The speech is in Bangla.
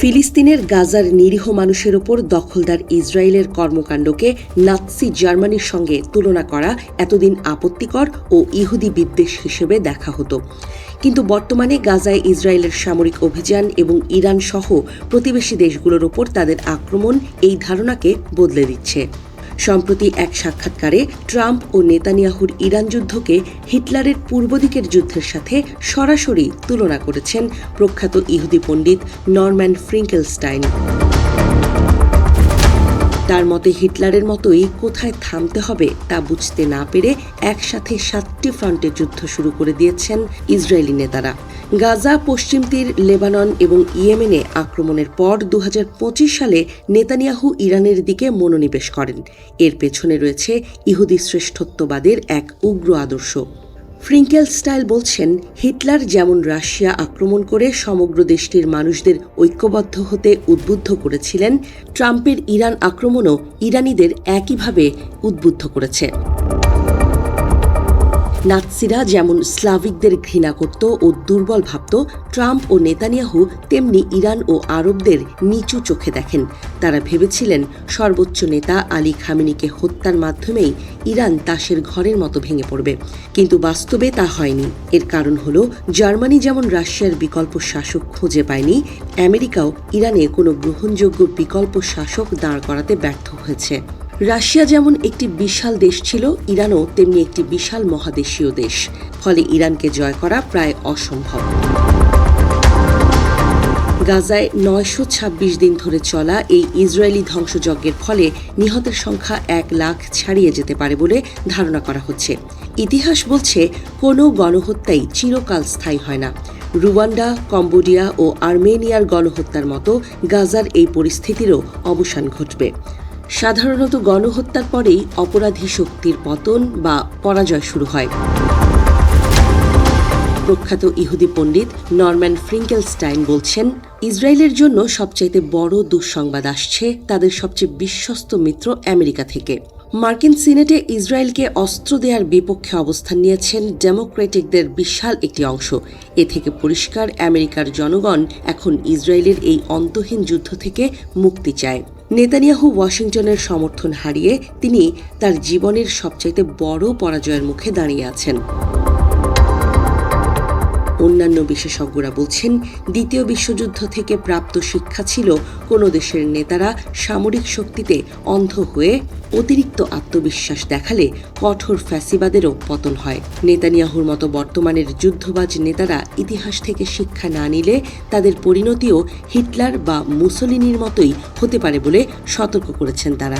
ফিলিস্তিনের গাজার নিরীহ মানুষের ওপর দখলদার ইসরায়েলের কর্মকাণ্ডকে নাৎসি জার্মানির সঙ্গে তুলনা করা এতদিন আপত্তিকর ও ইহুদি বিদ্বেষ হিসেবে দেখা হতো। কিন্তু বর্তমানে গাজায় ইসরায়েলের সামরিক অভিযান এবং ইরান সহ প্রতিবেশী দেশগুলোর ওপর তাদের আক্রমণ এই ধারণাকে বদলে দিচ্ছে। সম্প্রতি এক সাক্ষাৎকারে ট্রাম্প ও নেতানিয়াহুর ইরান যুদ্ধকে হিটলারের পূর্ব দিকের যুদ্ধের সাথে সরাসরি তুলনা করেছেন প্রখ্যাত ইহুদি পণ্ডিত নরম্যান ফ্রিঙ্কেলস্টাইন। তার মতে হিটলারের মতোই কোথায় থামতে হবে তা বুঝতে না পেরে একসাথে 7টি ফ্রন্টে যুদ্ধ শুরু করে দিয়েছেন ইসরায়েলি নেতারা। গাজা, পশ্চিম তীর, লেবানন এবং ইয়েমেনে আক্রমণের পর 2025 সালে নেতানিয়াহু ইরানের দিকে মনোনিবেশ করেন। এর পেছনে রয়েছে ইহুদি শ্রেষ্ঠত্ববাদের এক উগ্র আদর্শ। ফ্রিঙ্কেলস্টাইন বলছেন, হিটলার যেমন রাশিয়া আক্রমণ করে সমগ্র দেশটির মানুষদের ঐক্যবদ্ধ হতে উদ্বুদ্ধ করেছিলেন, ট্রাম্পের ইরান আক্রমণও ইরানিদের একইভাবে উদ্বুদ্ধ করেছে। নাৎসিরা যেমন স্লাভিকদের ঘৃণা করত ও দুর্বল ভাবত, ট্রাম্প ও নেতানিয়াহু তেমনি ইরান ও আরবদের নিচু চোখে দেখেন। তারা ভেবেছিলেন সর্বোচ্চ নেতা আলী খামেনিকে হত্যার মাধ্যমেই ইরান তাসের ঘরের মতো ভেঙে পড়বে, কিন্তু বাস্তবে তা হয়নি। এর কারণ হল, জার্মানি যেমন রাশিয়ার বিকল্প শাসক খুঁজে পায়নি, আমেরিকাও ইরানে কোনো গ্রহণযোগ্য বিকল্প শাসক দাঁড় করাতে ব্যর্থ হয়েছে। রাশিয়া যেমন একটি বিশাল দেশ ছিল, ইরানও তেমনি একটি বিশাল মহাদেশীয় দেশ। ফলে ইরানকে জয় করা প্রায় অসম্ভব। গাজায় 926 দিন ধরে চলা এই ইসরায়েলি ধ্বংসযজ্ঞের ফলে নিহতের সংখ্যা 1 লাখ ছাড়িয়ে যেতে পারে বলে ধারণা করা হচ্ছে। ইতিহাস বলছে, কোনো গণহত্যাই চিরকাল স্থায়ী হয় না। রুয়ান্ডা, কম্বোডিয়া ও আর্মেনিয়ার গণহত্যার মতো গাজার এই পরিস্থিতিরও অবসান ঘটবে। সাধারণত গণহত্যার পরেই অপরাধী শক্তির পতন বা পরাজয় শুরু হয়। প্রখ্যাত ইহুদি পণ্ডিত নরম্যান ফ্রিঙ্কেলস্টাইন বলছেন, ইসরায়েলের জন্য সবচাইতে বড় দুঃসংবাদ আসছে তাদের সবচেয়ে বিশ্বস্ত মিত্র আমেরিকা থেকে। মার্কিন সিনেটে ইসরায়েলকে অস্ত্র দেওয়ার বিপক্ষে অবস্থান নিয়েছেন ডেমোক্রেটিকদের বিশাল একটি অংশ। এ থেকে পরিষ্কার, আমেরিকার জনগণ এখন ইসরায়েলের এই অন্তহীন যুদ্ধ থেকে মুক্তি চায়। নেতানিয়াহু ওয়াশিংটনের সমর্থন হারিয়ে তিনি তার জীবনের সবচাইতে বড় পরাজয়ের মুখে দাঁড়িয়ে আছেন। অন্যান্য বিশেষজ্ঞরা বলছেন, দ্বিতীয় বিশ্বযুদ্ধ থেকে প্রাপ্ত শিক্ষা ছিল, কোনো দেশের নেতারা সামরিক শক্তিতে অন্ধ হয়ে অতিরিক্ত আত্মবিশ্বাস দেখালে কঠোর ফ্যাসিবাদেরও পতন হয়। নেতানিয়াহুর মতো বর্তমানের যুদ্ধবাজ নেতারা ইতিহাস থেকে শিক্ষা না নিলে তাদের পরিণতিও হিটলার বা মুসোলিনির মতোই হতে পারে বলে সতর্ক করেছেন তারা।